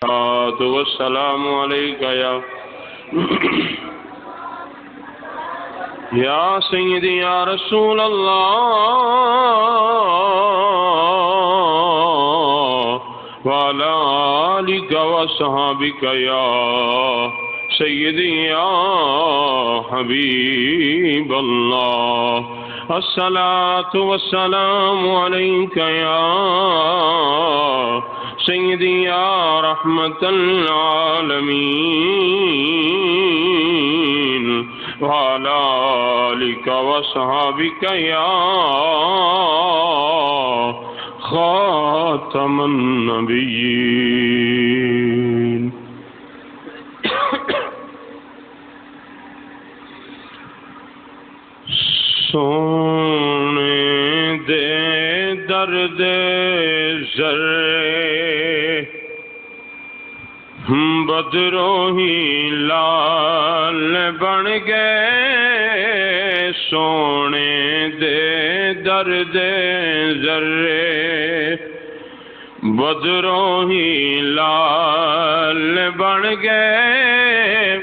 والسلام عليك يا سيدي يا رسول الله وعلى آلك وصحابك يا سيدي يا حبيب الله الصلاة والسلام عليك يا سيدي يا رحمة العالمين وعلى آلك وصحابك يا خاتم النبيين سونے دے درد ذرے بدروہی لال بن گئے سونے دے درد ذرے بدروہی لال بن گئے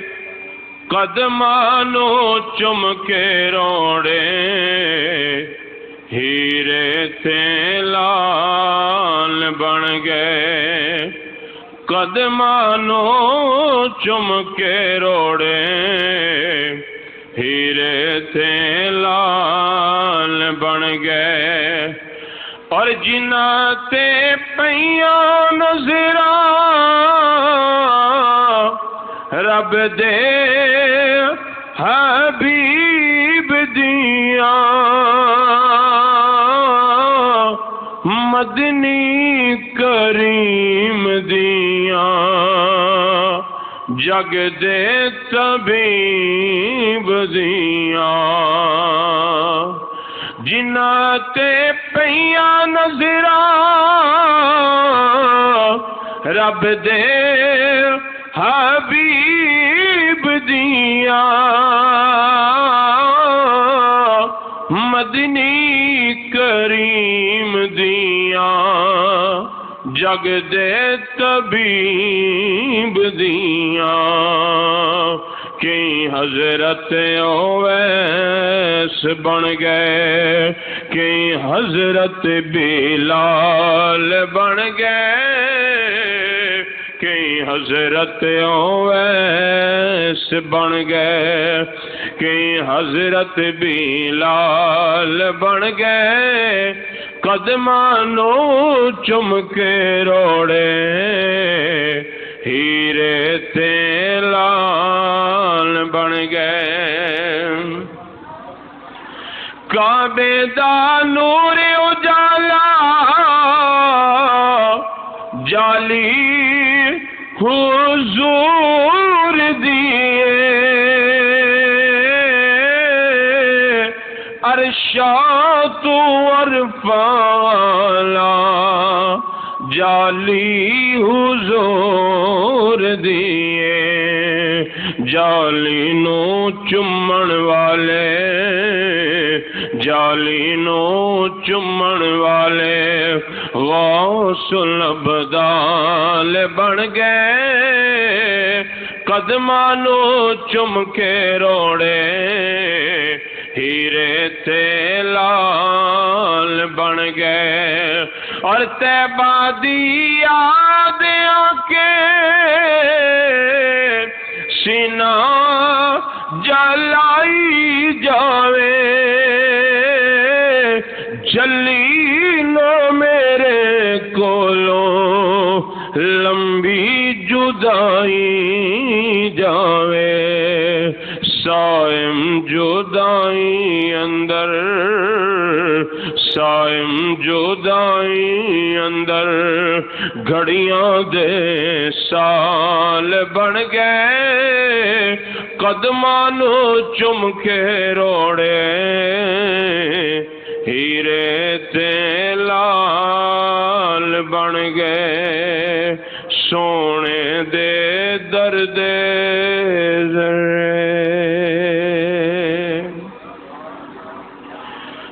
قدمانو چم کے روڑے ہیرے تھے لال بن گئے قدمانو چم کے روڑے ہیرے تھے لال بن گئے اور جناتے پیاں نظرہ رب دے حبیب دیاں مدنی کریم دیاں جگ دے طبیب دیاں جنہاں تے پیاں نظراں رب دے حبیب دیاں مدنی کریم دیاں جگ دے طبیب دیاں کئی حضرت اویس بن گئے کئی حضرت بلال بن گئے کئی حضرت اویس بن گئے کئی حضرت بلال بن گئے قدمانو چم کے روڑے ہیرے تے لال بن گئے کعبے دا نور اجالا جالی حضور دیے عرشات ورفالا جالی حضور دیے جالی نو چمن والے جالی نو چمن والے غوث الابدال بن گئے قدمانو چم کے روڑے ہیرے تے لال بن گئے اور طیبہ دی یاد آکے سینہ جلائی جاوے جلی نہ میرے کولوں لمبی جدائی جاوے سائم جدائی اندر سائم جدائی اندر گھڑیاں دے سال بن گئے قدمانو چم کے روڑے ہیرے تے لال بن گئے سونے دے درد ذرے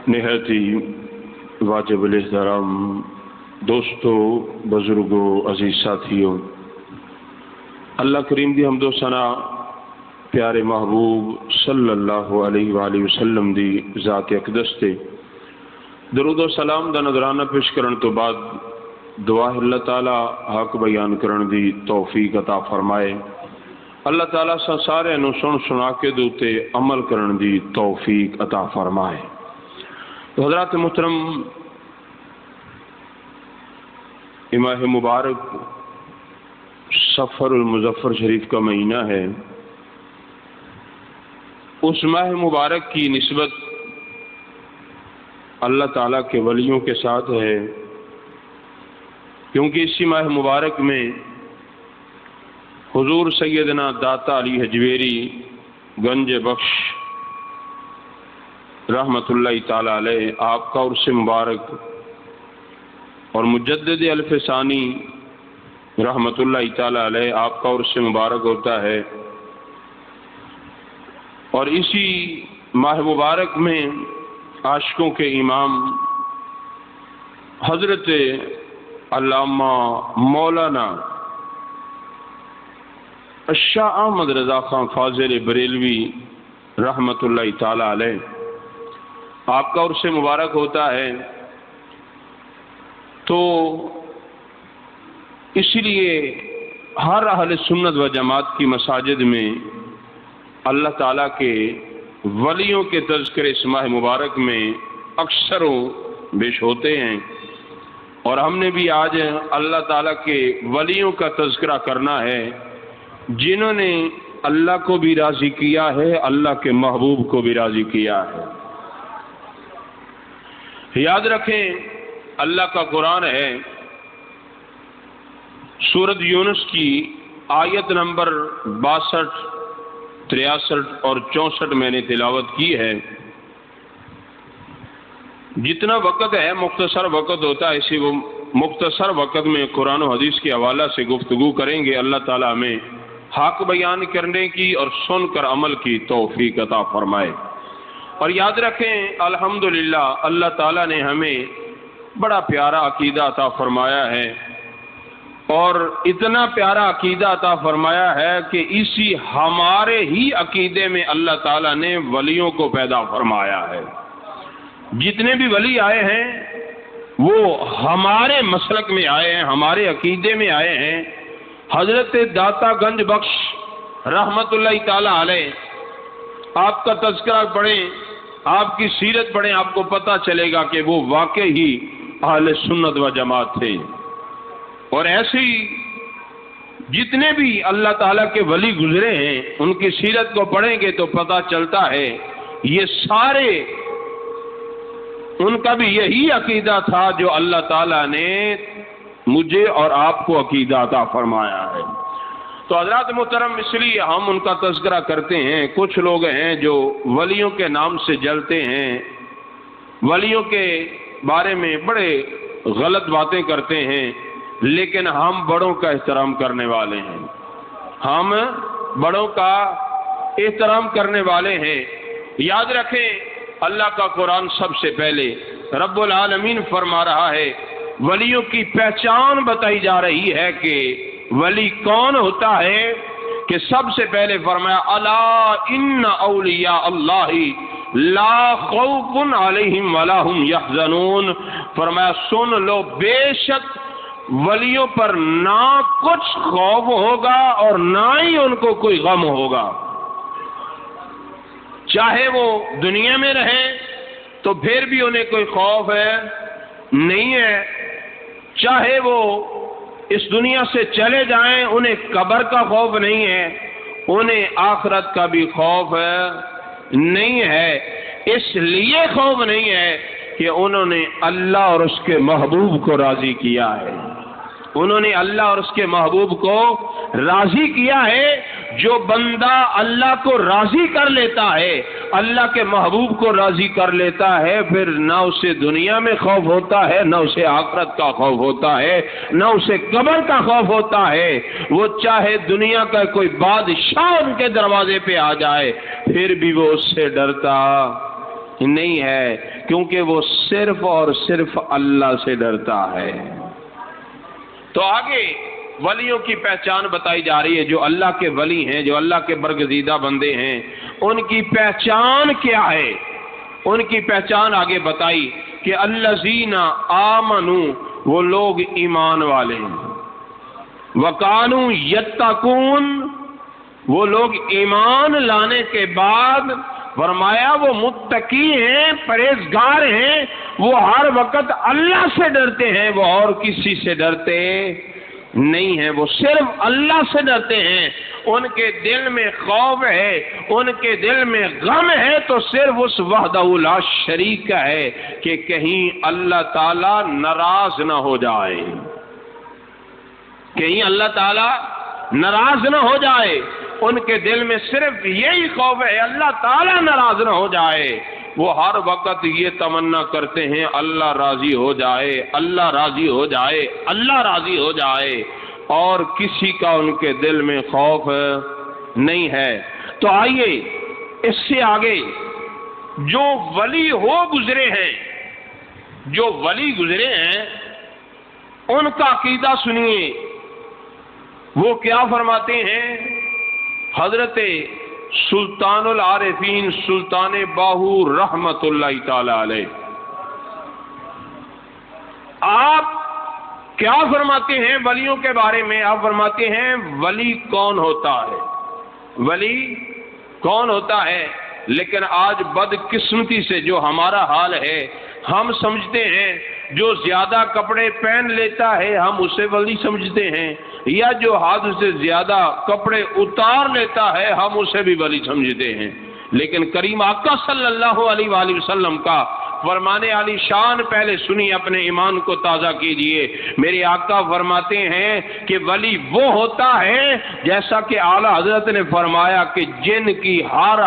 نہایت ہی واجب الاحترام دوستو بزرگوں عزیز ساتھیوں اللہ کریم دی حمد و ثنا پیارے محبوب صلی اللہ علیہ وآلہ وسلم دی ذات اقدس تے درود و سلام دا نذرانہ پیش کرن تو بعد دعا اللہ تعالی حق بیان کرن دی توفیق عطا فرمائے۔ اللہ تعالیٰ سا سارے نو سن سنا کے دوتے عمل کرن دی توفیق عطا فرمائے۔ تو حضرات محترم، ماہ مبارک سفر المظفر شریف کا مہینہ ہے۔ اس ماہ مبارک کی نسبت اللہ تعالیٰ کے ولیوں کے ساتھ ہے، کیونکہ اسی ماہ مبارک میں حضور سیدنا داتا علی حجویری گنج بخش رحمت اللہ تعالی علیہ آپ کا عرس مبارک اور مجدد الف ثانی رحمت اللہ تعالی علیہ آپ کا عرس مبارک ہوتا ہے، اور اسی ماہ مبارک میں عاشقوں کے امام حضرت علامہ مولانا شاہ احمد رضا خان فاضل بریلوی رحمت اللہ تعالی علیہ آپ کا عرس مبارک ہوتا ہے۔ تو اس لیے ہر اہل سنت و جماعت کی مساجد میں اللہ تعالیٰ کے ولیوں کے تذکرے اس ماہ مبارک میں اکثر و بیش ہوتے ہیں، اور ہم نے بھی آج اللہ تعالیٰ کے ولیوں کا تذکرہ کرنا ہے جنہوں نے اللہ کو بھی راضی کیا ہے، اللہ کے محبوب کو بھی راضی کیا ہے۔ یاد رکھیں اللہ کا قرآن ہے، سورۃ یونس کی آیت نمبر 62، 63 اور 64 میں نے تلاوت کی ہے۔ جتنا وقت ہے مختصر وقت ہوتا ہے، اسی وہ مختصر وقت میں قرآن و حدیث کے حوالہ سے گفتگو کریں گے۔ اللہ تعالیٰ ہمیں حق بیان کرنے کی اور سن کر عمل کی توفیق عطا فرمائے۔ اور یاد رکھیں الحمدللہ اللہ تعالیٰ نے ہمیں بڑا پیارا عقیدہ عطا فرمایا ہے، اور اتنا پیارا عقیدہ عطا فرمایا ہے کہ اسی ہمارے ہی عقیدے میں اللہ تعالیٰ نے ولیوں کو پیدا فرمایا ہے۔ جتنے بھی ولی آئے ہیں وہ ہمارے مسلک میں آئے ہیں، ہمارے عقیدے میں آئے ہیں۔ حضرت داتا گنج بخش رحمت اللہ تعالی علیہ آپ کا تذکرہ پڑھیں، آپ کی سیرت پڑھیں، آپ کو پتہ چلے گا کہ وہ واقعی ہی اہل سنت و جماعت تھے۔ اور ایسے ہی جتنے بھی اللہ تعالیٰ کے ولی گزرے ہیں ان کی سیرت کو پڑھیں گے تو پتہ چلتا ہے یہ سارے ان کا بھی یہی عقیدہ تھا جو اللہ تعالیٰ نے مجھے اور آپ کو عقیدہ عطا فرمایا ہے۔ تو حضرات محترم، اس لیے ہم ان کا تذکرہ کرتے ہیں۔ کچھ لوگ ہیں جو ولیوں کے نام سے جلتے ہیں، ولیوں کے بارے میں بڑے غلط باتیں کرتے ہیں، لیکن ہم بڑوں کا احترام کرنے والے ہیں، ہم بڑوں کا احترام کرنے والے ہیں۔ یاد رکھیں اللہ کا قرآن سب سے پہلے رب العالمین فرما رہا ہے، ولیوں کی پہچان بتائی جا رہی ہے کہ ولی کون ہوتا ہے، کہ سب سے پہلے فرمایا الا ان اولیاء اللہ لا خوف علیہم ولا هم یحزنون، فرمایا سن لو بے شک ولیوں پر نہ کچھ خوف ہوگا اور نہ ہی ان کو کوئی غم ہوگا۔ چاہے وہ دنیا میں رہیں تو پھر بھی انہیں کوئی خوف ہے نہیں ہے، چاہے وہ اس دنیا سے چلے جائیں انہیں قبر کا خوف نہیں ہے، انہیں آخرت کا بھی خوف نہیں ہے۔ اس لیے خوف نہیں ہے کہ انہوں نے اللہ اور اس کے محبوب کو راضی کیا ہے، انہوں نے اللہ اور اس کے محبوب کو راضی کیا ہے۔ جو بندہ اللہ کو راضی کر لیتا ہے، اللہ کے محبوب کو راضی کر لیتا ہے، پھر نہ اسے دنیا میں خوف ہوتا ہے، نہ اسے آخرت کا خوف ہوتا ہے، نہ اسے قبر کا خوف ہوتا ہے۔ وہ چاہے دنیا کا کوئی بادشاہ ان کے دروازے پہ آ جائے پھر بھی وہ اس سے ڈرتا نہیں ہے، کیونکہ وہ صرف اور صرف اللہ سے ڈرتا ہے۔ تو آگے ولیوں کی پہچان بتائی جا رہی ہے، جو اللہ کے ولی ہیں، جو اللہ کے برگزیدہ بندے ہیں، ان کی پہچان کیا ہے؟ ان کی پہچان آگے بتائی کہ الذین آمنوا، وہ لوگ ایمان والے ہیں، وکانوا یتقون، وہ لوگ ایمان لانے کے بعد فرمایا وہ متقی ہیں، پرہیزگار ہیں، وہ ہر وقت اللہ سے ڈرتے ہیں، وہ اور کسی سے ڈرتے نہیں ہیں، وہ صرف اللہ سے ڈرتے ہیں۔ ان کے دل میں خوف ہے، ان کے دل میں غم ہے تو صرف اس وحدہ لا شریک کا ہے کہ کہیں اللہ تعالی ناراض نہ ہو جائے، کہیں اللہ تعالی ناراض نہ ہو جائے۔ ان کے دل میں صرف یہی خوف ہے اللہ تعالی ناراض نہ ہو جائے۔ وہ ہر وقت یہ تمنا کرتے ہیں اللہ راضی ہو جائے، اللہ راضی ہو جائے، اللہ راضی ہو جائے، اور کسی کا ان کے دل میں خوف نہیں ہے۔ تو آئیے اس سے آگے جو ولی ہو گزرے ہیں، جو ولی گزرے ہیں ان کا عقیدہ سنیے، وہ کیا فرماتے ہیں؟ حضرت سلطان العارفین سلطان باہو رحمت اللہ تعالی علیہ، آپ کیا فرماتے ہیں ولیوں کے بارے میں؟ آپ فرماتے ہیں ولی کون ہوتا ہے، ولی کون ہوتا ہے؟ لیکن آج بدقسمتی سے جو ہمارا حال ہے، ہم سمجھتے ہیں جو زیادہ کپڑے پہن لیتا ہے ہم اسے ولی سمجھتے ہیں، یا جو حد سے زیادہ کپڑے اتار لیتا ہے ہم اسے بھی ولی سمجھتے ہیں۔ لیکن کریم آقا صلی اللہ علیہ وآلہ وسلم کا فرمانے علی شان پہلے سنی، اپنے ایمان کو تازہ کیجئے۔ میرے آقا فرماتے ہیں کہ ولی وہ ہوتا ہے جیسا کہ اعلیٰ حضرت نے فرمایا کہ جن کی ہر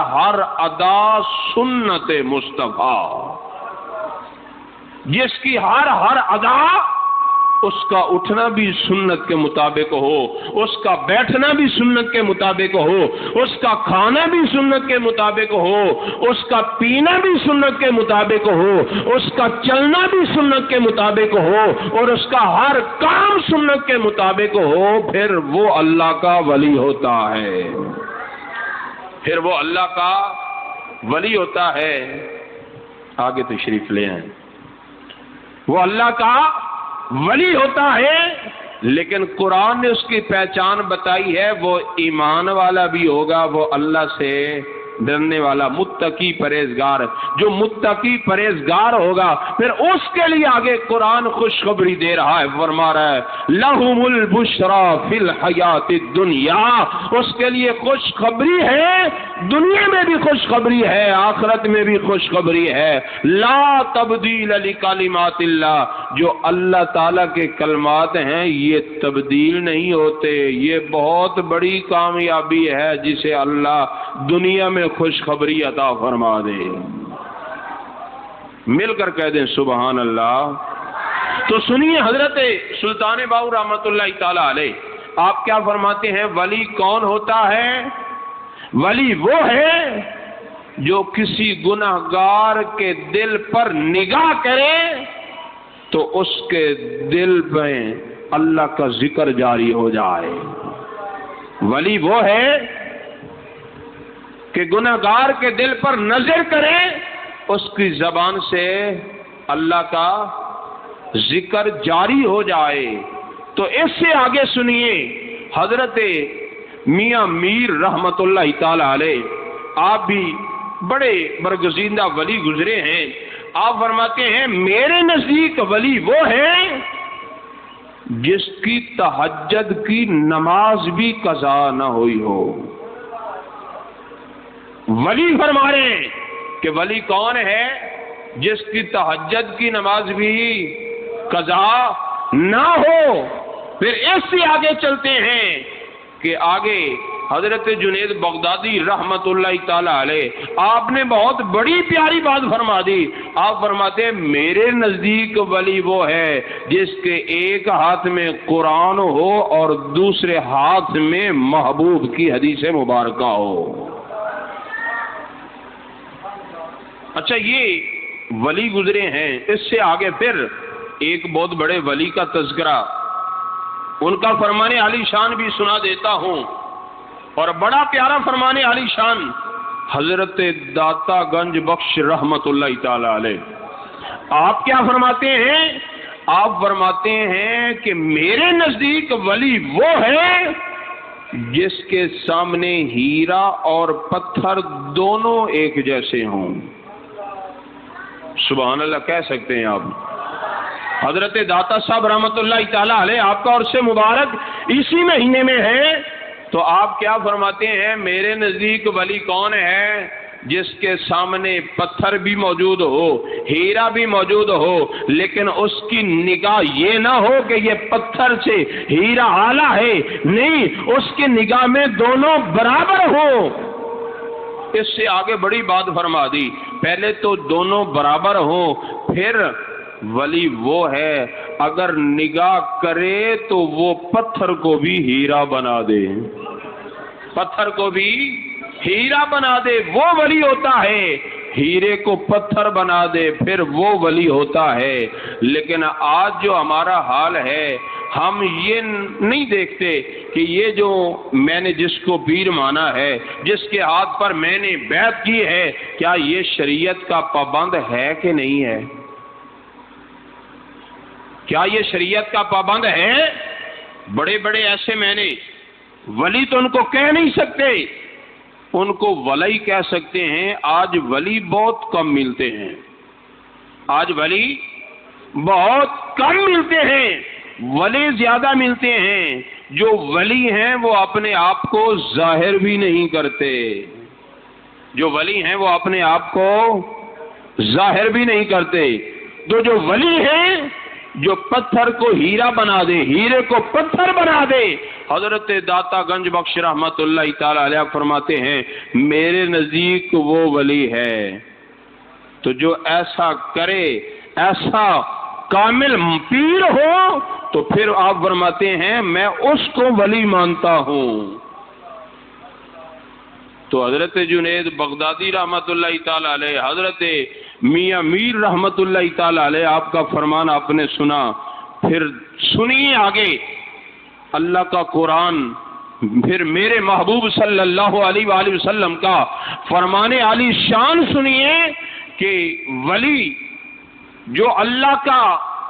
ادا سنت مصطفیٰ، جس کی ہر ادا اس کا اٹھنا بھی سنت کے مطابق ہو، اس کا بیٹھنا بھی سنت کے مطابق ہو، اس کا کھانا بھی سنت کے مطابق ہو، اس کا پینا بھی سنت کے مطابق ہو، اس کا چلنا بھی سنت کے مطابق ہو، اور اس کا ہر کام سنت کے مطابق ہو، پھر وہ اللہ کا ولی ہوتا ہے، پھر وہ اللہ کا ولی ہوتا ہے۔ آگے تشریف لے آئیں، وہ اللہ کا ولی ہوتا ہے، لیکن قرآن نے اس کی پہچان بتائی ہے، وہ ایمان والا بھی ہوگا، وہ اللہ سے ڈرنے والا، متقی پرہیزگار۔ جو متقی پرہیزگار ہوگا پھر اس کے لیے آگے قرآن خوشخبری دے رہا ہے، فرما رہا ہے لَهُمُ الْبُشْرَى فِي الْحَيَاةِ الدُّنْيَا، اس کے لیے خوشخبری ہے، دنیا میں بھی خوشخبری ہے، آخرت میں بھی خوشخبری ہے۔ لا تبدیل لکلمات اللہ، جو اللہ تعالیٰ کے کلمات ہیں یہ تبدیل نہیں ہوتے، یہ بہت بڑی کامیابی ہے جسے اللہ دنیا میں خوشخبری عطا فرما دے۔ مل کر کہہ دیں سبحان اللہ۔ تو سنیے حضرت سلطان باہو رحمت اللہ تعالی علیہ، آپ کیا فرماتے ہیں ولی کون ہوتا ہے؟ ولی وہ ہے جو کسی گنہگار کے دل پر نگاہ کرے تو اس کے دل میں اللہ کا ذکر جاری ہو جائے۔ ولی وہ ہے کہ گنہگار کے دل پر نظر کرے، اس کی زبان سے اللہ کا ذکر جاری ہو جائے۔ تو اس سے آگے سنیے حضرت میاں میر رحمت اللہ تعالی علیہ، آپ بھی بڑے برگزیدہ ولی گزرے ہیں۔ آپ فرماتے ہیں میرے نزدیک ولی وہ ہے جس کی تہجد کی نماز بھی قضا نہ ہوئی ہو۔ ولی فرما رہے ہیں کہ ولی کون ہے؟ جس کی تہجد کی نماز بھی قضا نہ ہو۔ پھر اس سے آگے چلتے ہیں کہ آگے حضرت جنید بغدادی رحمت اللہ تعالی علیہ، آپ نے بہت بڑی پیاری بات فرما دی۔ آپ فرماتے ہیں میرے نزدیک ولی وہ ہے جس کے ایک ہاتھ میں قرآن ہو اور دوسرے ہاتھ میں محبوب کی حدیث مبارکہ ہو۔ اچھا یہ ولی گزرے ہیں، اس سے آگے پھر ایک بہت بڑے ولی کا تذکرہ ان کا فرمان علی شان بھی سنا دیتا ہوں، اور بڑا پیارا فرمان علی شان حضرت داتا گنج بخش رحمت اللہ تعالی علیہ، آپ کیا فرماتے ہیں؟ آپ فرماتے ہیں کہ میرے نزدیک ولی وہ ہے جس کے سامنے ہیرا اور پتھر دونوں ایک جیسے ہوں۔ سبحان اللہ کہہ سکتے ہیں آپ؟ حضرت داتا صاحب رحمت اللہ تعالی علیہ آپ کا عرص مبارک اسی مہینے میں ہے، تو آپ کیا فرماتے ہیں؟ میرے نزدیک ولی کون ہے؟ جس کے سامنے پتھر بھی موجود ہو، ہیرا بھی موجود ہو، لیکن اس کی نگاہ یہ نہ ہو کہ یہ پتھر سے ہیرا اعلیٰ ہے، نہیں، اس کی نگاہ میں دونوں برابر ہو۔ اس سے آگے بڑی بات فرما دی، پہلے تو دونوں برابر ہوں، پھر ولی وہ ہے اگر نگاہ کرے تو وہ پتھر کو بھی ہیرا بنا دے، پتھر کو بھی ہیرا بنا دے، وہ ولی ہوتا ہے۔ ہیرے کو پتھر بنا دے پھر وہ ولی ہوتا ہے۔ لیکن آج جو ہمارا حال ہے، ہم یہ نہیں دیکھتے کہ یہ جو میں نے جس کو پیر مانا ہے، جس کے ہاتھ پر میں نے بیعت کی ہے، کیا یہ شریعت کا پابند ہے کہ نہیں ہے؟ کیا یہ شریعت کا پابند ہے؟ بڑے بڑے ایسے میں نے ولی تو ان کو کہہ نہیں سکتے، ان کو ولی کہہ سکتے ہیں۔ آج ولی بہت کم ملتے ہیں، آج ولی بہت کم ملتے ہیں، ولی زیادہ ملتے ہیں۔ جو ولی ہیں وہ اپنے آپ کو ظاہر بھی نہیں کرتے، جو ولی ہیں وہ اپنے آپ کو ظاہر بھی نہیں کرتے۔ تو جو ولی ہیں جو پتھر کو ہیرا بنا دے، ہیرے کو پتھر بنا دے، حضرت داتا گنج بخش رحمت اللہ تعالی علیہ فرماتے ہیں میرے نزدیک وہ ولی ہے۔ تو جو ایسا کرے، ایسا کامل پیر ہو، تو پھر آپ فرماتے ہیں میں اس کو ولی مانتا ہوں۔ تو حضرت جنید بغدادی رحمت اللہ تعالی علیہ، حضرت میاں میر رحمت اللہ تعالی علیہ، آپ کا فرمان آپ نے سنا، پھر سنیے آگے اللہ کا قرآن، پھر میرے محبوب صلی اللہ علیہ وآلہ وسلم کا فرمان علی شان سنیے کہ ولی جو اللہ کا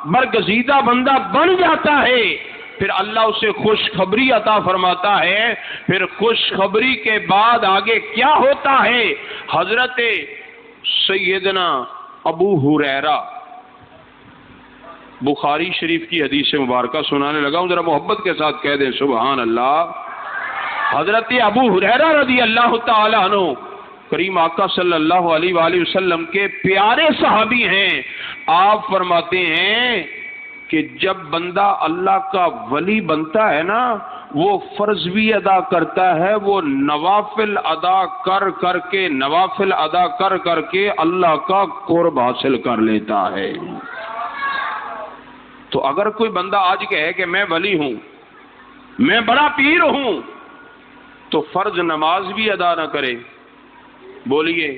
برگزیدہ بندہ بن جاتا ہے، پھر اللہ اسے خوشخبری عطا فرماتا ہے۔ پھر خوشخبری کے بعد آگے کیا ہوتا ہے؟ حضرت سیدنا ابو ہریرہ، بخاری شریف کی حدیث مبارکہ سنانے لگا ہوں، ذرا محبت کے ساتھ کہہ دیں سبحان اللہ۔ حضرت ابو ہریرہ رضی اللہ تعالی عنہ کریم آقا صلی اللہ علیہ وآلہ وسلم کے پیارے صحابی ہیں۔ آپ فرماتے ہیں کہ جب بندہ اللہ کا ولی بنتا ہے نا، وہ فرض بھی ادا کرتا ہے، وہ نوافل ادا کر کر کے، نوافل ادا کر کر کے اللہ کا قرب حاصل کر لیتا ہے۔ تو اگر کوئی بندہ آج کہے کہ میں ولی ہوں، میں بڑا پیر ہوں، تو فرض نماز بھی ادا نہ کرے، بولیے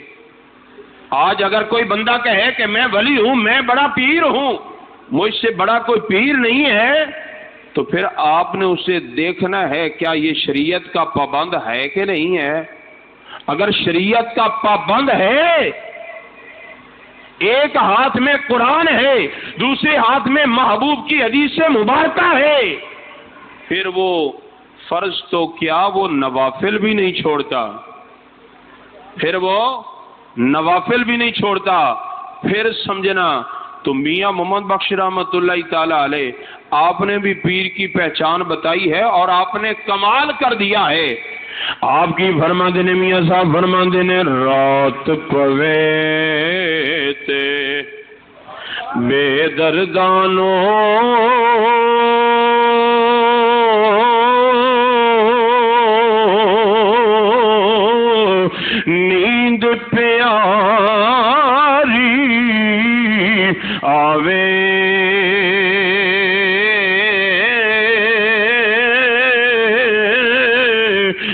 آج اگر کوئی بندہ کہے کہ میں ولی ہوں، میں بڑا پیر ہوں، مجھ سے بڑا کوئی پیر نہیں ہے، تو پھر آپ نے اسے دیکھنا ہے کیا یہ شریعت کا پابند ہے کہ نہیں ہے۔ اگر شریعت کا پابند ہے، ایک ہاتھ میں قرآن ہے، دوسرے ہاتھ میں محبوب کی حدیث مبارکہ ہے، پھر وہ فرض تو کیا وہ نوافل بھی نہیں چھوڑتا، پھر وہ نوافل بھی نہیں چھوڑتا۔ پھر سمجھنا تو میاں محمد بخش رحمت اللہ تعالی علیہ، آپ نے بھی پیر کی پہچان بتائی ہے اور آپ نے کمال کر دیا ہے۔ آپ کی فرما دینے میاں صاحب فرما دینے رات پوے تے بے دردانوں نیند پیاری آوے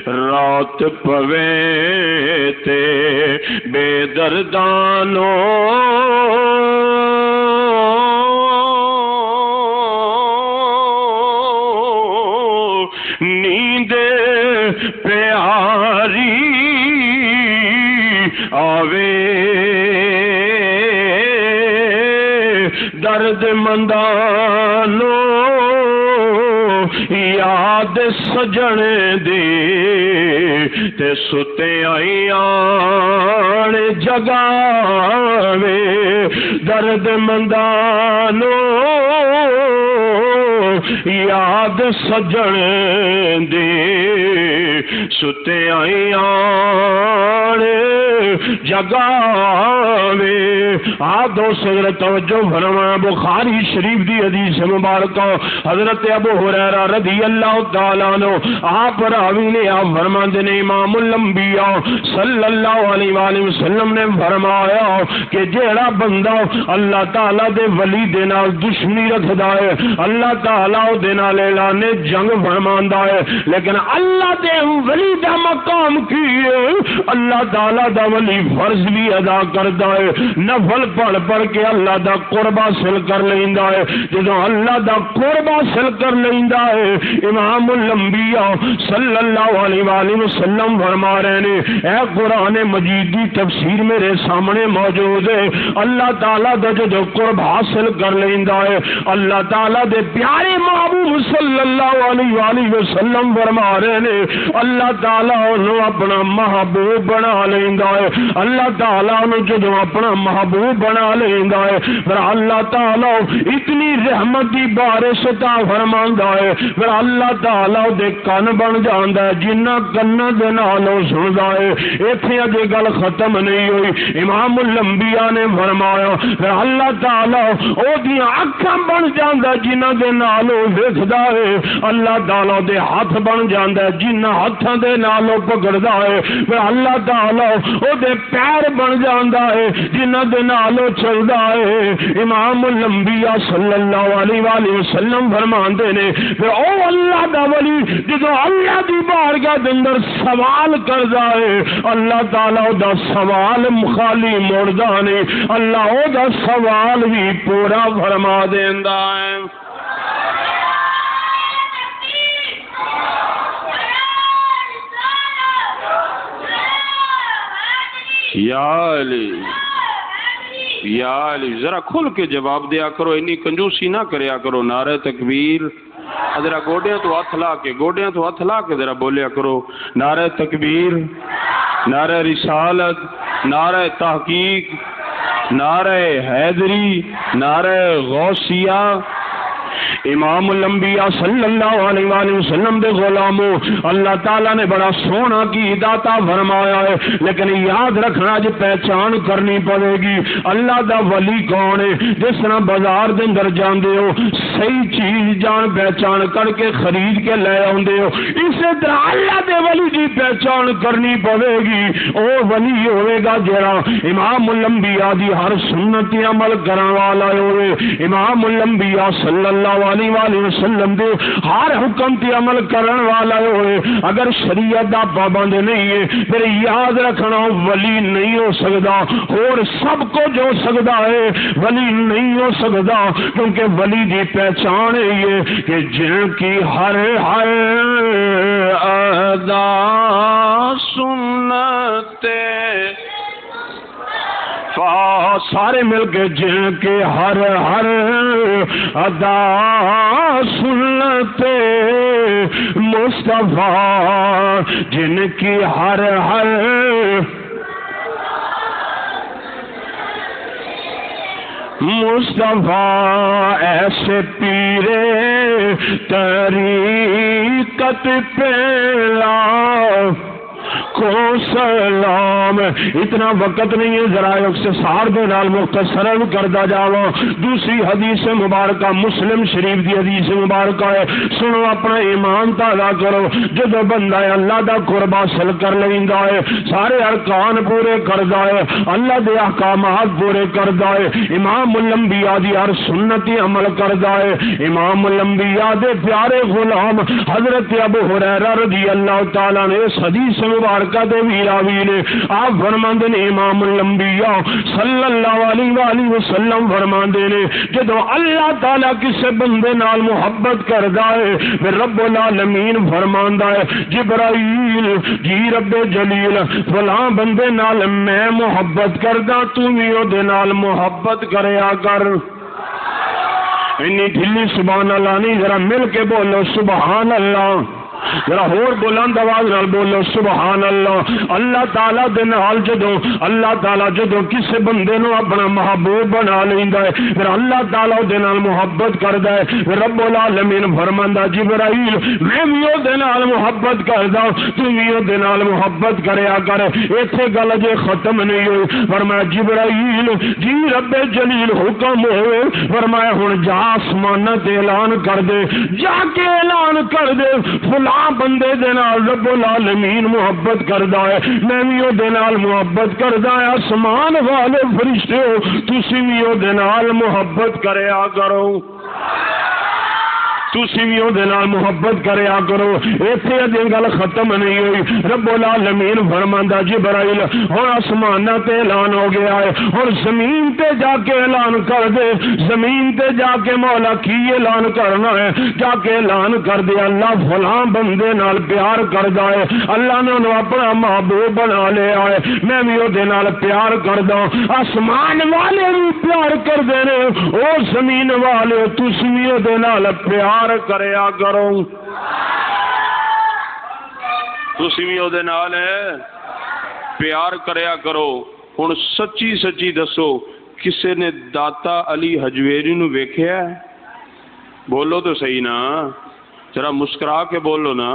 رات پوے تے بے دردانوں نیند پیاری آوے درد مندانو یاد سجن دے تے ستے آئیان جگاوے درد مندانو یاد سجن دے ستے آئیان جگاوے آدھو سگر توجہ فرمایا بخاری شریف دی حدیث مبارکہ حضرت ابو ہریرہ رضی اللہ تعالیٰ عنہ آپ راوی نے آپ فرماتے نے امام الانبیاء صلی اللہ علیہ وآلہ وسلم نے فرمایا کہ جیڑا بندہ اللہ تعالیٰ دے ولی دے نال دشمنی رکھدا ہے اللہ تعالیٰ دے نال اعلان جنگ فرماندا ہے لیکن اللہ دے ولی دا مقام کی ہے اللہ تعالیٰ دا ولی فرض بھی ادا کردا ہے نفل پڑھ پڑھ کے اللہ دا قرب حاصل کر لیندا ہے جدوں اللہ دا قرب حاصل کر لیندا ہے امام الانبیاء صلی اللہ علیہ وآلہ وسلم فرما رہے ہیں اے قرآن مجید دی تفسیر میرے سامنے موجود ہے اللہ تعالیٰ دا جو قرب حاصل کر لیندا ہے اللہ تعالیٰ دے پیارے محبوب صلی اللہ علیہ وآلہ وسلم فرما رہے ہیں اللہ تعالیٰ انہوں اپنا محبوب بنا لیندا ہے اللہ تعالیٰ انہوں جو اپنا محبوب بنا لیندا ہے پھر اللہ تعالیٰ اتنی رحمت دی بارش عطا فرماندا ہے پھر اللہ تعالیٰ دے کن بن جاندا ہے جنہ کنا دے نالوں سندا ہے ایتھے اجے گل ختم نہیں ہوئی امام الانبیاء نے فرمایا پھر اللہ تعالیٰ او دی اکھاں بن جاندا ہے جنہ دے نالوں ویکھدا ہے اللہ تعالیٰ دے ہاتھ بن جاندا ہے جنہ ہتھاں دے نالوں پکڑدا ہے پھر اللہ تعالیٰ او دے پیر بن جاندا ہے جنہ دے نالوں چلدا ہے امام الانبیاء صلی اللہ علیہ وآلہ وسلم فرماندے نے پھر او اللہ دا ولی جدوں اللہ دی بارگاہ دے اندر سوال کردا ہے اللہ تعالیٰ دا سوال خالی موڑدا نہیں اللہ او دا سوال بھی پورا فرما دیندا ہے یا علی یا علی ذرا کھل کے جواب دیا کرو انی کنجوسی نہ کریا کرو نعرہ تکبیر ذرا گوڑیاں تو ہاتھ لا کے ذرا بولیا کرو نعرہ تکبیر نعرہ رسالت نعرہ تحقیق نعرہ حیدری نعرہ غوثیہ امام الانبیاء صلی اللہ علیہ وآلہ وسلم دے غلاموں اللہ تعالیٰ نے بڑا سونا کی عطا فرمایا ہے لیکن یاد رکھنا جو پہچان کرنی پڑے گی اللہ دا ولی کون ہے جس طرح بازار دے اندر جاندے ہو صحیح چیز جان پہچان کر کے خرید کے لے آندے ہو اسی طرح اللہ دے ولی دی پہچان کرنی پڑے گی او ولی ہوئے گا جڑا امام الانبیاء دی ہر سنت عمل کرن والا ہوئے امام الانبیاء صلی اللہ علیہ وآلہ وسلم دے ہر حکم تے عمل کرن والا ہوئے اگر شریعت دا پابند نہیں ہے پھر یاد رکھنا ولی نہیں ہو سکتا اور سب کو جو سکتا ہے ولی نہیں ہو سکتا کیونکہ ولی دی پہچان ہے یہ کہ جن کی ہر ہر ادا سنت سارے مل کے جن کے ہر ہر ادا سنتے مصطفیٰ جن کی ہر ہر مصطفیٰ ایسے پیرے طریقت پیلا کو سلام اتنا وقت نہیں ہے ذرا اختصار دے نال مختصر کردا جاواں دوسری حدیث مبارکہ مسلم شریف دی حدیث مبارکہ ہے سنو اپنا ایمان تازہ کرو جب بندہ اللہ دا قرب حاصل کر لیندا ہے سارے ارکان پورے کردا ہے اللہ دے احکامات پورے کردا ہے امام الانبیاء دی ہر سنت عمل کردا ہے امام الانبیاء دے پیارے غلام حضرت ابو ہریرہ رضی اللہ تعالیٰ نے اس حدیث مبارکہ مبارکہ دے ویراوی نے آپ فرماندے نے امام الانبیاء صلی اللہ علیہ وآلہ وسلم فرماندے نے جدو اللہ تعالی کسے بندے نال محبت کردا ہے پھر رب العالمین فرماندا ہے جبرائیل جی رب جلیل فلاں بندے نال میں محبت کردا تو بھی او دے نال محبت کریا کر انی ڈھلی سبحان اللہ نہیں ذرا مل کے بولو سبحان اللہ ذرا اور بلند آواز نال بولو سبحان اللہ اللہ تعالی دے نال اللہ تعالی جدو کسے بندے نو اپنا محبوب بنا لیندا ہے پھر اللہ تعالی دے نال محبت کردا ہے رب العالمین فرماندا جبرائیل میں بھی او دے نال محبت کردا تو بھی او دے نال محبت کریا کر ایتھے گل جے ختم نہیں ہوئی فرمایا جبرائیل جی رب جلیل حکم ہوئے فرمایا ہن جا آسماناں تے اعلان کر دے جا کے اعلان کر دے فلاں بندے دے نال رب العالمین محبت کردا ہے میں بھی او دے نال محبت کردا ہے آسمان والے فرشتے ہو تسی بھی او دے نال محبت کریا کرو تسی بھی او دے نال محبت کریا کرو ایتھے اجے گل ختم نہیں ہوئی رب العالمین فرماندا جبرائیل ہن آسماناں تے اعلان ہو گیا ہے ہن زمین تے جا کے اعلان کر دے زمین تے جا کے مولا کی اعلان کرنا ہے جا کے اعلان کر دے اللہ فلاں بندے نال پیار کردا ہے اللہ نے انہوں اپنا محبوب بنا لیا ہے میں بھی او دے نال پیار کردا آسمان والے بھی پیار کردے نے او زمین والے تسی بھی او دے نال پیار کریا کرو تسی بھی او دے نال پیار کریا کرو ہن سچی سچی دسو کسے نے داتا علی حجویری نو ویکھیا ہے بولو تو صحیح نا ذرا مسکرا کے بولو نا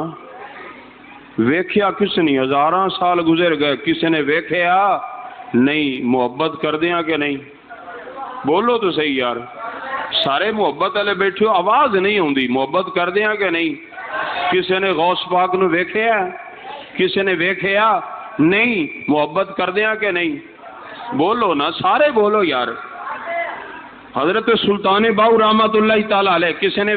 ویکھیا کس نے ہزاراں سال گزر گئے کسے نے ویکھیا نہیں محبت کر دیاں کہ نہیں بولو تو صحیح یار سارے محبت والے بیٹھے ہو آواز نہیں ہوندی محبت کر دیاں کہ نہیں کسے نے غوث پاک نو ویکھیا کسے نے ویکھیا نہیں محبت کر دیاں کہ نہیں بولو نا سارے بولو یار حضرت سلطان باؤ رحمت اللہ تعالی علیہ کسے نے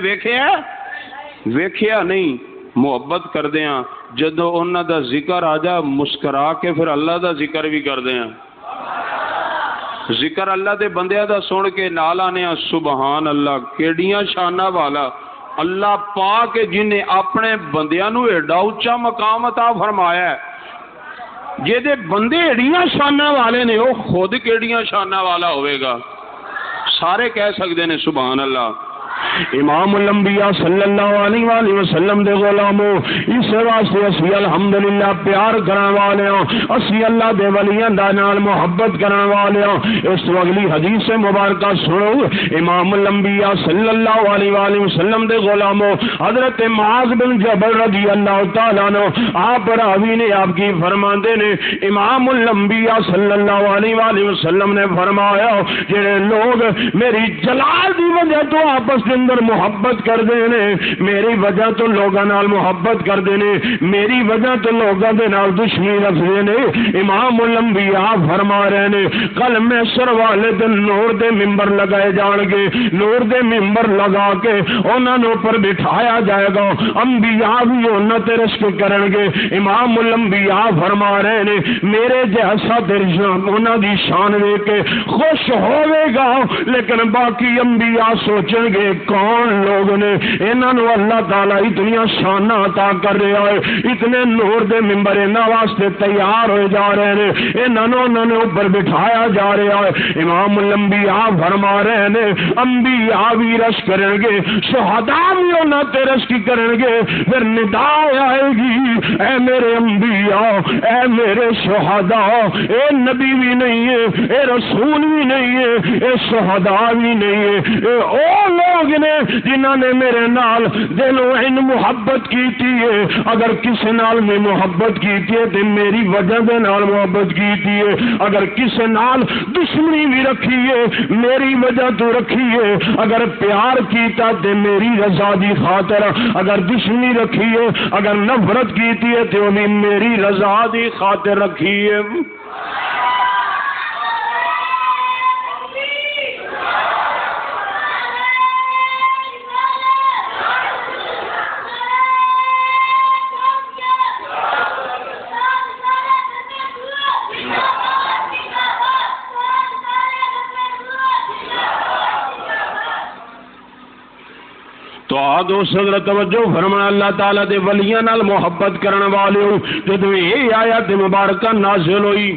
ویکھیا نہیں محبت کر دیاں جدو انہاں دا ذکر آ جا مسکرا کے پھر اللہ دا ذکر بھی کر دیاں ذکر اللہ دے بندیاں دا سن کے نال آنے سبحان اللہ کیڑیاں شانہ والا اللہ پاک جن نے اپنے بندیاں نو ایڈا اونچا مقام عطا فرمایا ہے جے دے بندے ایڑیاں شانہ والے نے وہ خود کیڑیاں شانہ والا ہوئے گا سارے کہہ سکتے نے سبحان اللہ امام الانبیاء صلی اللہ علیہ وآلہ وسلم دے غلاموں اس واسطے اسی الحمدللہ پیار کرن والے ہاں اسی اللہ دے ولیاں دا نال محبت کرن والے ہاں اس اگلی حدیث مبارکہ سنو امام الانبیاء صلی اللہ علیہ وآلہ وسلم دے غلاموں حضرت معاذ بن جبل رضی اللہ تعالیٰ عنہ آپ راوی نے آپ کی فرماندے نے امام الانبیاء صلی اللہ علیہ وآلہ وسلم نے فرمایا جڑے لوگ میری جلال دی وجہ تو آپس اندر محبت کر دینے میری وجہ تو لوگاں نال محبت کر دینے میری وجہ تو لوگاں دے نال دشمنی رکھ دینے امام الانبیاء فرما رہے نے کل محشر والے دن نور دے ممبر لگائے جان گے نور دے ممبر لگا کے انہاں نو پر بٹھایا جائے گا انبیاء بھی انہاں تے رشک کرن گے امام الانبیاء فرما رہے نے میرے جیسا درجان انہاں دی شان ویکھ کے خوش ہوے گا لیکن باقی انبیاء سوچیں گے کون لوگ نے انہاں نو اللہ تعالی اتنی شان عطا کر رہا ہے اتنے نور دے ممبر انہاں واسطے تیار ہوئے جا رہے ہیں انہاں نے اوپر بٹھایا جا رہا ہے امام الانبیاء فرما رہے ہیں انبیاء بھی رش کریں گے شہداء بھی انہاں تے رش کریں گے پھر ندا آئے گی اے میرے انبیاء اے میرے شہداء اے نبی بھی نہیں ہے اے رسول بھی نہیں ہے اے شہداء بھی نہیں ہے اے او لوگ نے جنہوں نے میرے نال دلوں ان محبت کی ہے اگر کسی نال میں محبت کی ہے تو میری وجہ دے نال محبت کی ہے اگر کسی نال دشمنی بھی رکھی ہے میری وجہ تو رکھی ہے اگر پیار کیتا تو میری رضا دی خاطر اگر دشمنی رکھی ہے اگر نفرت کیتی ہے تو بھی میری رضا دی خاطر رکھی ہے دوست حضرت توجہ فرمایا اللہ تعالیٰ دے ولیاں نال محبت کرن والے ہو جدوں یہ آیت مبارکہ نازل ہوئی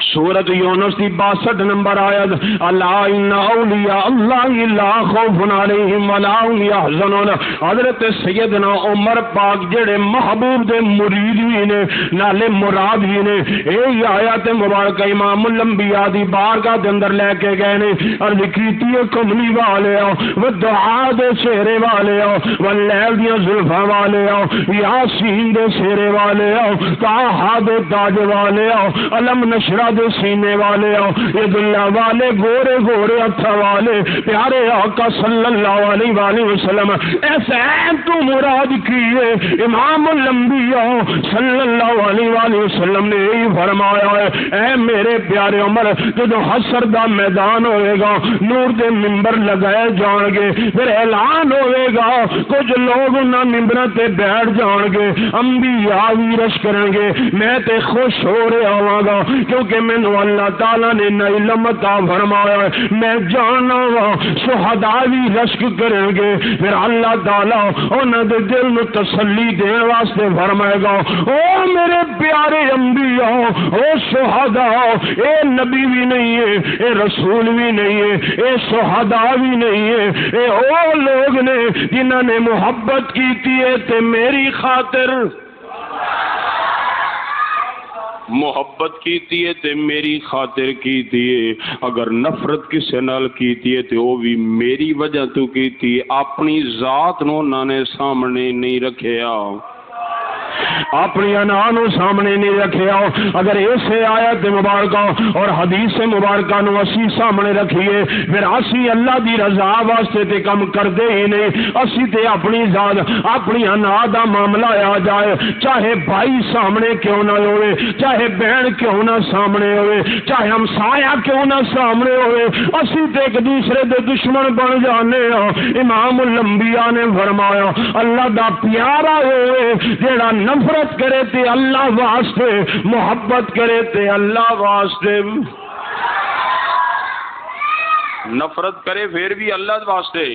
سورۃ یونس کی 62 نمبر آیت الا ان اولیاء اللہ لا خوف علیہم ولا هم يحزنون حضرت سیدنا عمر پاک جڑے محبوب دے مرید بھی نے نالے مراد بھی نے یہ آیت مبارکہ امام الانبیاء دی بارگاہ دے اندر لے کے گئے نے عرض کیتی ہے کملی والے و دعا دے چہرے والے واللیل دی زلفاں والے یاسین دے چہرے والے طٰہٰ دے تاج والے علم نشرہ دے سینے والے عید اللہ والے گورے گورے ہتھاں والے پیارے آقا صلی اللہ علیہ وآلہ وسلم ایسے تو مراد کیے امام الانبیاء صلی اللہ علیہ وآلہ وسلم نے یہی فرمایا ہے اے میرے پیارے عمر جو حشر دا میدان ہوئے گا نور دے ممبر لگائے جان گے پھر اعلان ہوئے گا کچھ لوگ انہاں ممبراں تے بیٹھ جان گے انبیاء بھی رش کریں گے میں تے خوش ہو رہا ہوں گا کیونکہ مینوں اللہ تعالیٰ نے نہ علم عطا فرمایا ہے میں جانا وا شہداء بھی رشک کریں گے پھر اللہ تعالیٰ انہاں دے دل نو تسلی دین واسطے فرمائے گا او میرے پیارے انبیاء او شہداء اے نبی بھی نہیں ہے اے رسول بھی نہیں ہے اے شہداء بھی نہیں ہے اے او لوگ نے جنہاں نے محبت کیتی ہے تے میری خاطر محبت کیتی ہے تے میری خاطر کیتی ہے اگر نفرت کسے نال کیتی ہے تے وہ بھی میری وجہ تو کیتی ہے اپنی ذات نو انہاں نے سامنے نہیں رکھیا اپنی انانو سامنے نہیں رکھیا اگر ایسے آیت مبارکہ اور حدیث مبارکہ نو اسی سامنے رکھیے پھر اسی اللہ دی رضا واسطے تے کم کردے ہی نہیں اسی تے اپنی ذات اپنی انا دا معاملہ آ جائے چاہے بھائی سامنے کیوں نہ ہوئے چاہے بہن کیوں نہ سامنے ہوئے چاہے ہمسایہ کیوں نہ سامنے ہوئے اسی تے ایک دوسرے دے دشمن بن جانے امام الانبیاء نے فرمایا اللہ دا پیارا ہوئے جیڑا نفرت کرے تے اللہ واسطے محبت کرے تے اللہ واسطے نفرت کرے پھر بھی اللہ واسطے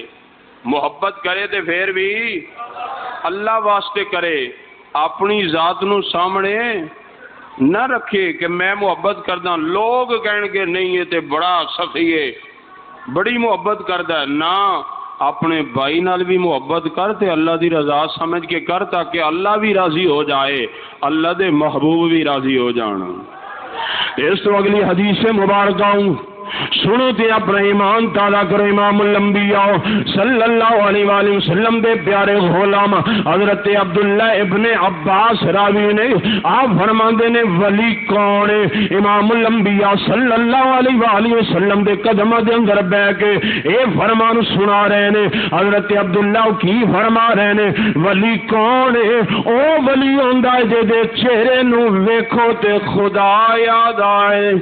محبت کرے تے پھر بھی اللہ واسطے کرے اپنی ذات نو سامنے نہ رکھے کہ میں محبت کردا لوگ کہن گے نہیں یہ تے بڑا سخی ہے بڑی محبت کردا ہے نہ اپنے بھائی نال بھی محبت کر تے اللہ دی رضا سمجھ کے کر تاکہ اللہ بھی راضی ہو جائے اللہ دے محبوب بھی راضی ہو جان اس تو اگلی حدیث مبارکہ سنو تے اپنا ایمان تازہ کرو امام الانبیاء صلی اللہ علیہ وآلہ وسلم دے پیارے غلام حضرت عبداللہ ابن عباس راوی نے آپ فرماندے نے ولی کون ہے امام الانبیاء صلی اللہ علیہ وآلہ وسلم دے قدمہ دے اندر بہ کے اے فرمان سنا رہے نے حضرت عبداللہ کی فرما رہے نے ولی کون ہے او ولی ہوندا ہے جے دے چہرے نو ویکھو تے خدا یاد آئے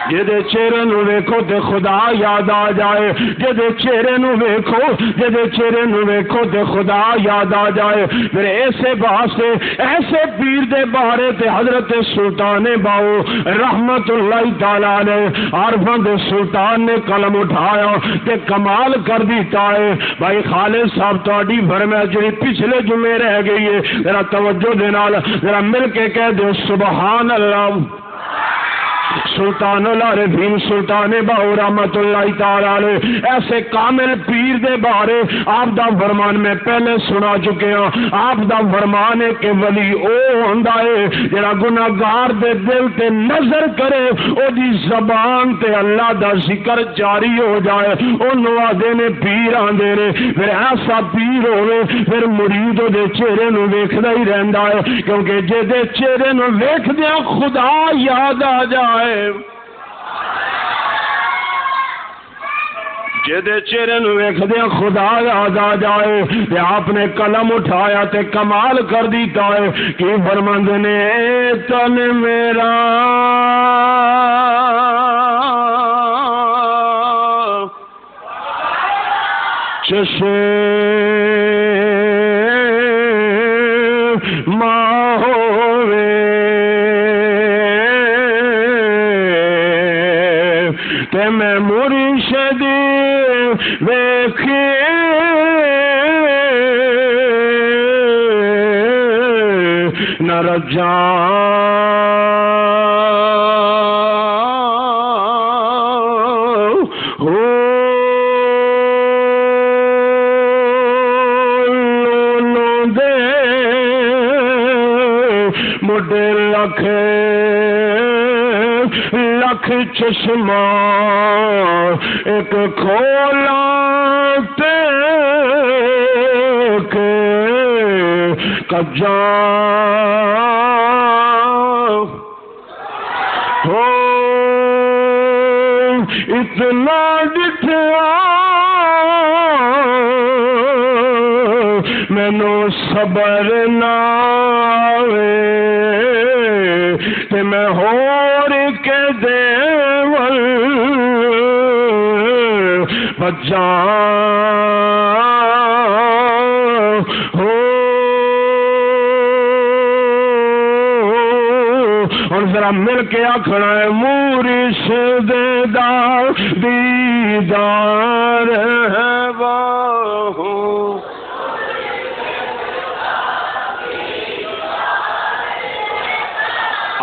جدے چہرے نو ویکھو تے خدا یاد آ جائے جدے چہرے نو ویکھو جدے چہرے نو ویکھو تے خدا یاد آ جائے پھر ایسے واسطے ایسے پیر دے بارے تے حضرت سلطان باؤ رحمت اللہ تعالی علیہ عارفاں دے سلطان نے قلم اٹھایا تے کمال کر دیتا ہے بھائی خالد صاحب تہاڈی فرمایا جڑی پچھلے جمعے رہ گئی ہے ذرا توجہ دے نال ذرا مل کے کہہ دو سبحان اللہ سلطان العارفین سلطان باؤ رحمت اللہ تعالی علیہ ایسے کامل پیر دے بارے آپ دا فرمان میں پہلے سنا چکے ہوں آپ دا فرمان ہے کہ ولی او ہوندا ہے جڑا گناہگار دے دل تے نظر کرے او دی زبان تے اللہ دا ذکر جاری ہو جائے اونوں آدے نے پیر آندے نے پھر ایسا پیر ہوے پھر مرید دے چہرے نو ویکھدا ہی رہندا ہے کیونکہ جے دے چہرے نو ویکھدیاں خدا یاد آ جائے جدے چہرے نو ویکھدے خدا یاد آ جائے تے آپ نے قلم اٹھایا تے کمال کر دیتا ہے کہ فرماندے نے اے تن میرا چشمہ میں مرشد ویکھے نہ رجا لکھ لکھ چشمہ ایک کھولا کجا ہو اتنا ڈٹھا مینو صبر نہ تے میں ہور کے دیول بجا ہو اور ذرا مل کے آخنا ہے مرشد دا دیدار ہے باہو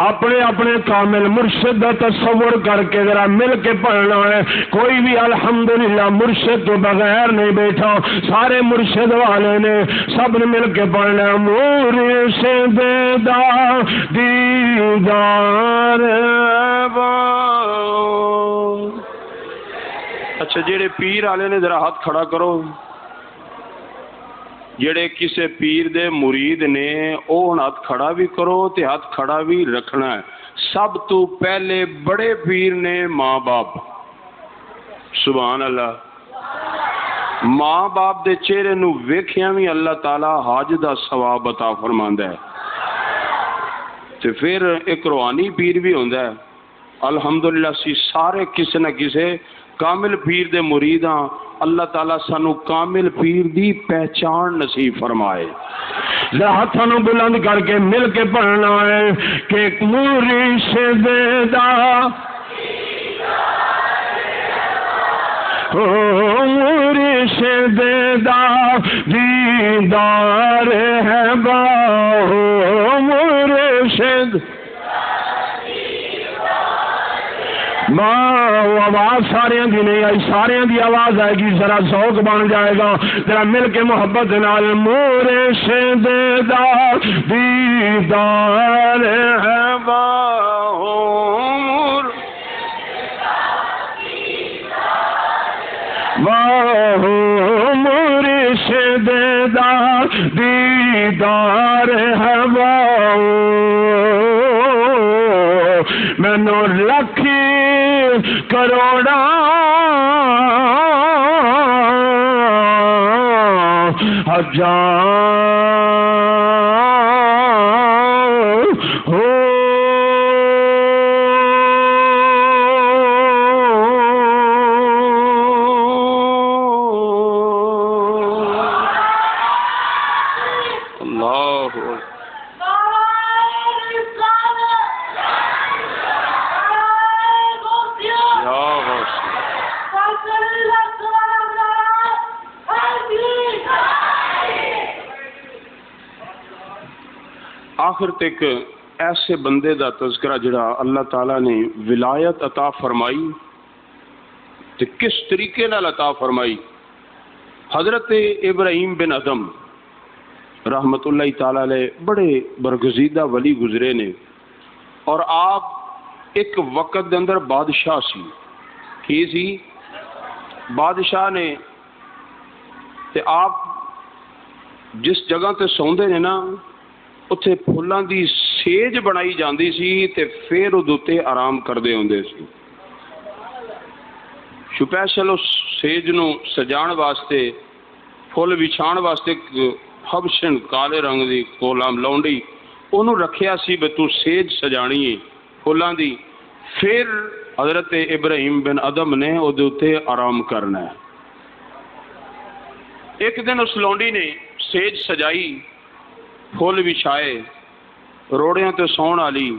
اپنے اپنے کامل مرشد کا تصور کر کے ذرا مل کے پڑھنا ہے. کوئی بھی الحمدللہ مرشد تو بغیر نہیں بیٹھا, سارے مرشد والے نے سب نے مل کے پڑھنا ہے. مرشد دا دیدار اچھا جڑے پیر والے نے ذرا ہاتھ کھڑا کرو. جڑے کسے پیر دے مرید نے او ہاتھ کھڑا بھی کرو تے ہاتھ کھڑا بھی رکھنا ہے. سب تو پہلے بڑے پیر نے ماں باپ. سبحان اللہ. ماں باپ دے چہرے نو ویکھیاں بھی اللہ تعالی حج دا ثواب عطا فرماندا ہے. تے پھر ایک روحانی پیر بھی ہوندا ہے. الحمدللہ سی سارے کسے نہ کسے کامل پیر دے مرید ہاں. اللہ تعالیٰ سانو کامل پیر دی پہچان نصیب فرمائے. ذرا ہاتھوں بلند کر کے مل کے پڑھنا ہے کہ مرشد دا مرشد دا دیدار ہے باہو مرشد آواز سارے دی نہیں آئی, سارے دی آواز آئے گی. ذرا ذوق بن جائے گا. ذرا مل کے محبت نال مرشد دا دیدار ہے باہو مرشد دا دیدار ہے باہو مینو لکھی کروڑا ہزار ہو اللہ آخر تک ایسے بندے دا تذکرہ جڑا اللہ تعالیٰ نے ولایت عطا فرمائی تے کس طریقے نال عطا فرمائی. حضرت ابراہیم بن ادم رحمت اللہ تعالیٰ علیہ بڑے برگزیدہ ولی گزرے نے, اور آپ ایک وقت دے اندر بادشاہ سی. کی سی بادشاہ نے تے آپ جس جگہ تے سوندے نے نا اتھے پھلاں دی سیج بنائی جاندی سی تے پھر ادوتے آرام کردے ہوندے سی. سپیشل اس سیج نو سجان واسطے پھل وچھان واسطے حبشن کالے رنگ دی کولام لونڈی انہوں رکھیا سی بے تو سیج سجانی ہے پھلاں دی. پھر حضرت ابراہیم بن ادم نے ادوتے آرام کرنا ہے. ایک دن اس لونڈی نے سیج سجائی, پھول بچھائے, روڑیاں تے سون والی,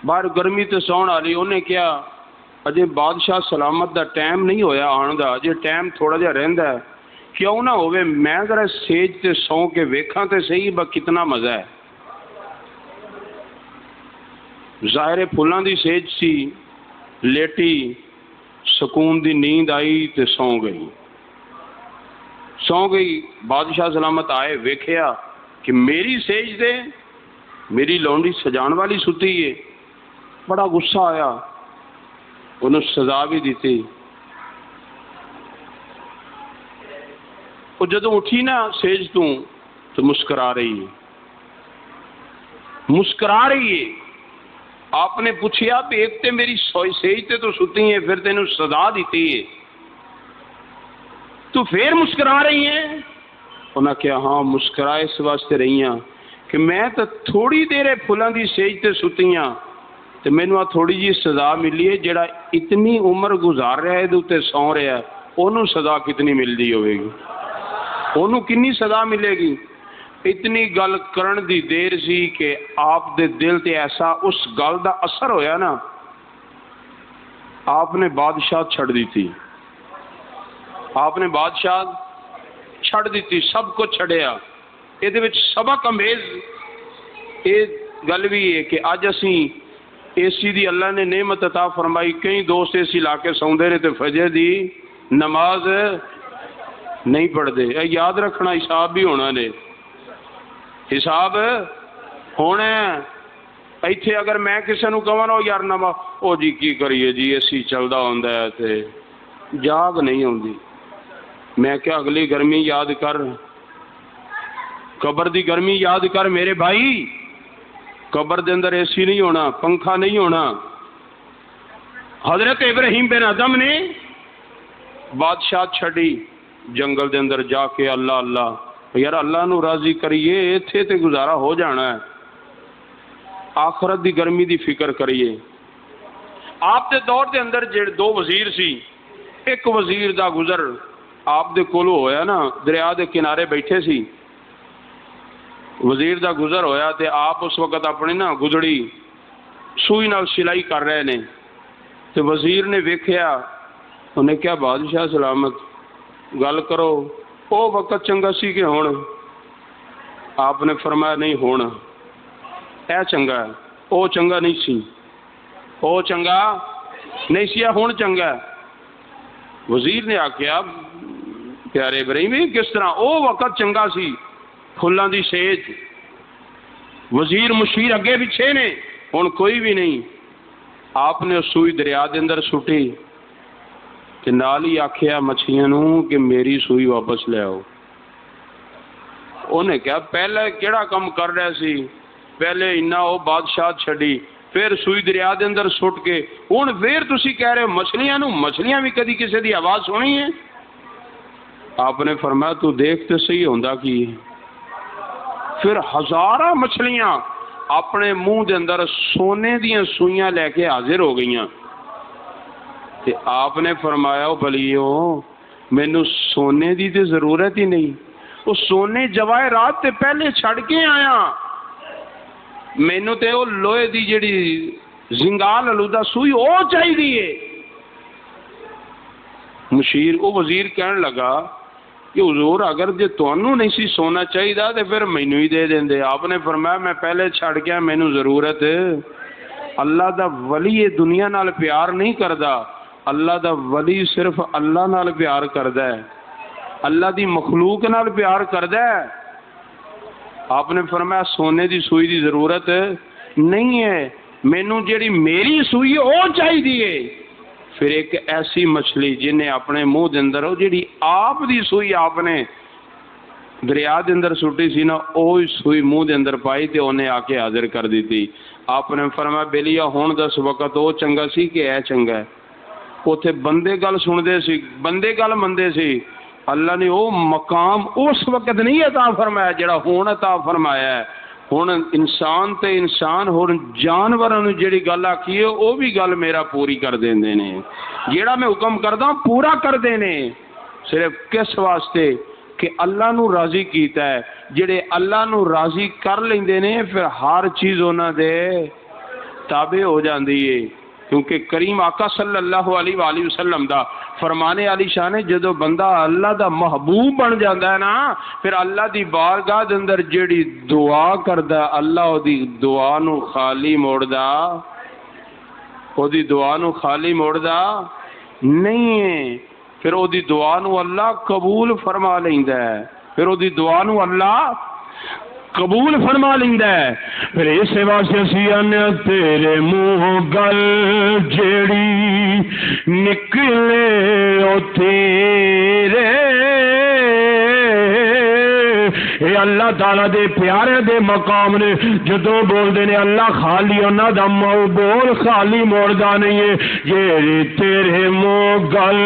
باہر گرمی تے سون والی. انہیں کیا اجے بادشاہ سلامت دا ٹائم نہیں ہویا آن دا, اجے ٹائم تھوڑا جہا رہندا ہے, کیوں نہ ہوئے میں ذرا سیج تے سو کے ویکھاں تے صحیح با کتنا مزہ ہے. ظاہر پھلاں دی سیج سی، لیٹی سکون دی نیند آئی تے سو گئی. بادشاہ سلامت آئے، ویکھیا کہ میری سیج دے میری لونڈی سجان والی ستی ہے. بڑا غصہ آیا، انہوں سزا بھی دیتی. وہ جدوں اٹھی نا سیج تو مسکرا رہی ہے. آپ نے پوچھیا بھی ایک تے میری سیج تے تو ستی ہے، پھر تینوں سزا دیتی ہے، تو پھر مسکرا رہی ہیں؟ انہاں کہا ہاں مسکرائے اس واسطے رہی ہیں کہ میں تو تھوڑی دیر پھلاں دی سیج تے ستی ہاں تے مینوں آ تھوڑی جی سزا ملی ہے. جڑا اتنی عمر گزار رہا ہے تے سو رہا ہے، انہوں سزا کتنی ملدی ہوئے گی؟ انہوں کنی سزا ملے گی؟ اتنی گل کرن دی دیر سی کہ آپ دے دل تے ایسا اس گل دا اثر ہویا نا، آپ نے بادشاہ چھڑ دیتی. سب کو چھڑیا. یہ سبق امیز یہ گل بھی ہے کہ اج اسی اے سی دی اللہ نے نعمت عطا فرمائی. کئی دوست اے سی لا کے سوندے رہے تے فجر دی نماز نہیں پڑھتے. یاد رکھنا حساب بھی ہونا نے، حساب ہونا. ایتھے اگر میں کسی نو کہاں نا یار نماز او جی کی کریے جی اے سی چلدا ہوندا ہے تے جاگ نہیں آتی. میں کیا اگلی گرمی یاد کر، قبر دی گرمی یاد کر میرے بھائی. قبر دے اندر اے سی نہیں ہونا، پنکھا نہیں ہونا. حضرت ابراہیم بن ادم نے بادشاہ چھڑی، جنگل دے اندر جا کے اللہ یار اللہ نو راضی کریے، ایتھے تے گزارا ہو جانا ہے. آخرت دی گرمی دی فکر کریے. آپ دے دور دے اندر جڑے دو وزیر سی، ایک وزیر دا گزر آپ دے کولو ہویا نا، دریا دے کنارے بیٹھے سی. وزیر دا گزر ہویا تے آپ اس وقت اپنی نا گدڑی سوئی نال سلائی کر رہے نے. تے وزیر نے ویکھیا، انہیں کیا بادشاہ سلامت گل کرو، او وقت چنگا سی کہ ہون؟ آپ نے فرمایا نہیں ہون اے چنگا ہے، او چنگا نہیں سی، او چنگا نہیں سی، ہون چنگا ہے. وزیر نے آکھیا پیارے ابراہیم کس طرح؟ او وقت چنگا سی، پھلاں دی سیج، وزیر مشیر اگے پیچھے نے، ہن کوئی بھی نہیں. آپ نے سوئی دریا دے اندر سٹی تے نال ہی آکھیا مچھلیاں نو کہ میری سوئی واپس لے آؤ. انہیں کہا پہلے کیڑا کم کر رہا سی، پہلے انہا او بادشاہ چھڑی، پھر سوئی دریا دے اندر سٹ کے ہن پھر تسی کہہ رہے ہو مچھلیاں نو؟ مچھلیاں بھی کدی کسی دی آواز سنی ہے؟ آپ نے فرمایا تو دیکھتے صحیح ہوندا کی. پھر ہزارہ مچھلیاں اپنے منہ دے اندر سونے دیاں سوئیاں لے کے حاضر ہو گئیاں. تے آپ نے فرمایا بلیو مینوں سونے دی تے ضرورت ہی نہیں، وہ سونے جواہرات تے پہلے چھڑ کے آیا، مینوں تے وہ لوہے دی جڑی زنگال آلودہ سوئی او چاہیے. مشیر وہ وزیر کہن لگا کہ حضور اگر جے تانوں نہیں سی سونا چاہیے تے پھر مینوں ہی دے دیندے. آپ نے فرمایا میں پہلے چھڑ گیا، مینوں ضرورت. اللہ دا ولی دنیا نال پیار نہیں کردا، اللہ دا ولی صرف اللہ نال پیار کردا ہے، اللہ دی مخلوق نال پیار کردا ہے. آپ نے فرمایا سونے دی سوئی دی ضرورت نہیں ہے، مینوں جیڑی میری سوئی ہے وہ چاہیے. پھر ایک ایسی مچھلی جنہیں اپنے منہ دے اندر وہ جیڑی آپ دی سوئی آپ نے دریا دے اندر سٹی سی نا، وہی سوئی منہ دے اندر پائی تے انہیں آ کے حاضر کر دیتی. آپ نے فرمایا بیلیا ہون دس وقت وہ چنگا سی کہ اے چنگا ہے؟ اوتھے بندے گل سندے سی، بندے گل مندے سی. اللہ نے وہ مقام اس وقت نہیں عطا فرمایا جڑا ہون عطا فرمایا ہے. ہن انسان تے انسان ہن جانوراں نوں جڑی گل آکھی ہے وہ بھی گل میرا پوری کر دیندے نے، جیڑا میں حکم کردا پورا کر دینے. صرف کس واسطے؟ کہ اللہ نو راضی کیتا ہے. جڑے اللہ نو راضی کر لیندے نے پھر ہر چیز انہاں دے تابع ہو جاندی ہے. کیونکہ کریم آقا صلی اللہ علیہ وآلہ وسلم دا فرمانے علی شان ہے جدو بندہ اللہ دا محبوب بن جاتا ہے نا پھر اللہ دی بارگاہ دے اندر جیڑی دعا کردا اللہ دی دعا نو خالی موڑدا او دی دعا نو خالی موڑدا نہیں ہے، پھر او دی دعا نو اللہ قبول فرما لیندا ہے، پھر او دی دعا نو اللہ قبول فرما لیندا ہے۔ پھر اس واسطے اسی آنے تیرے منہ گل جیڑی نکلے او تیرے اے اللہ تعالیٰ دے پیارے دے مقام نے جدو بول دے نے اللہ خالی انہاں دا بول خالی موڑدا نہیں ہے، جیڑی تیرے منہ گل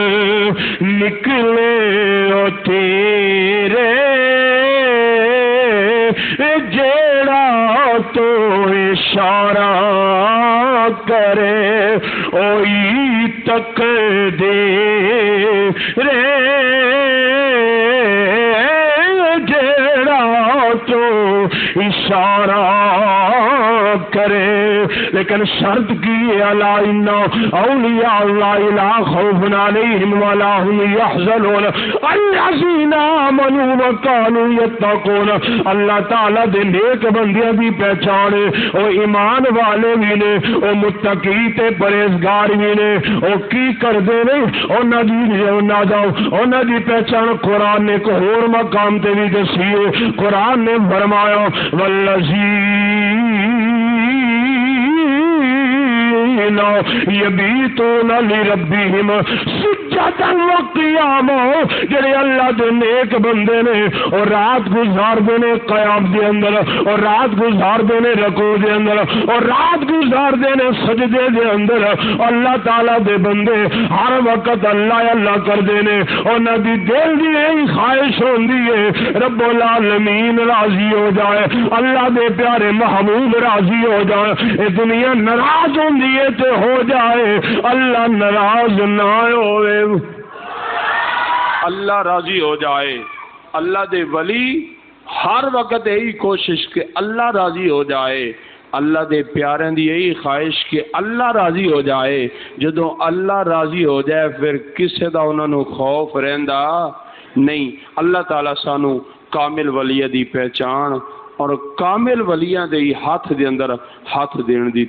نکلے او تیرے جیڑا تو اشارہ کرے اوئی تک دے رے، جیڑا تو اشارہ کرے، لیکن شرط کی الا ان اولیاء اللہ لا خوف علیہم ولا هم يحزنون الذین آمنوا وكانوا يتقون۔ اللہ تعالیٰ دے نیک بندیاں دی پہچان او ایمان والے بھی نے، او متقی تے پرہیزگار بھی نے، او کی کردے نے انہاں دی پہچان قرآن نے ایک اور مقام تے بھی دسی ہے۔ قرآن نے فرمایا یبیتون لربہم سجدا وقیاما، جڑے اللہ دے نیک بندے نے اور رات گزار دے نے قیام دے اندر، اور رات گزار دے نے رکوع دے اندر، اور رات گزار دے نے سجدے دے اندر۔ اللہ تعالیٰ دے بندے ہر وقت اللہ اللہ کر دے نے، اور نبی دل دی یہی خواہش ہوندی ہے رب العالمین راضی ہو جائے، اللہ دے پیارے محبوب راضی ہو جائے۔ اے دنیا ناراض ہوندی ہے تے ہو جائے، اللہ ناراض نہ ہوئے، اللہ راضی ہو جائے۔ اللہ دے ولی ہر وقت یہی کوشش کہ اللہ راضی ہو جائے، اللہ دے پیاریں دی یہی خواہش کہ اللہ راضی ہو جائے۔ جدوں اللہ راضی ہو جائے پھر کسے دا انہاں نوں خوف رہندا نہیں۔ اللہ تعالیٰ سانو کامل ولیہ دی پہچان اور کامل ولیاں دے ہاتھ دے اندر ہاتھ دین دی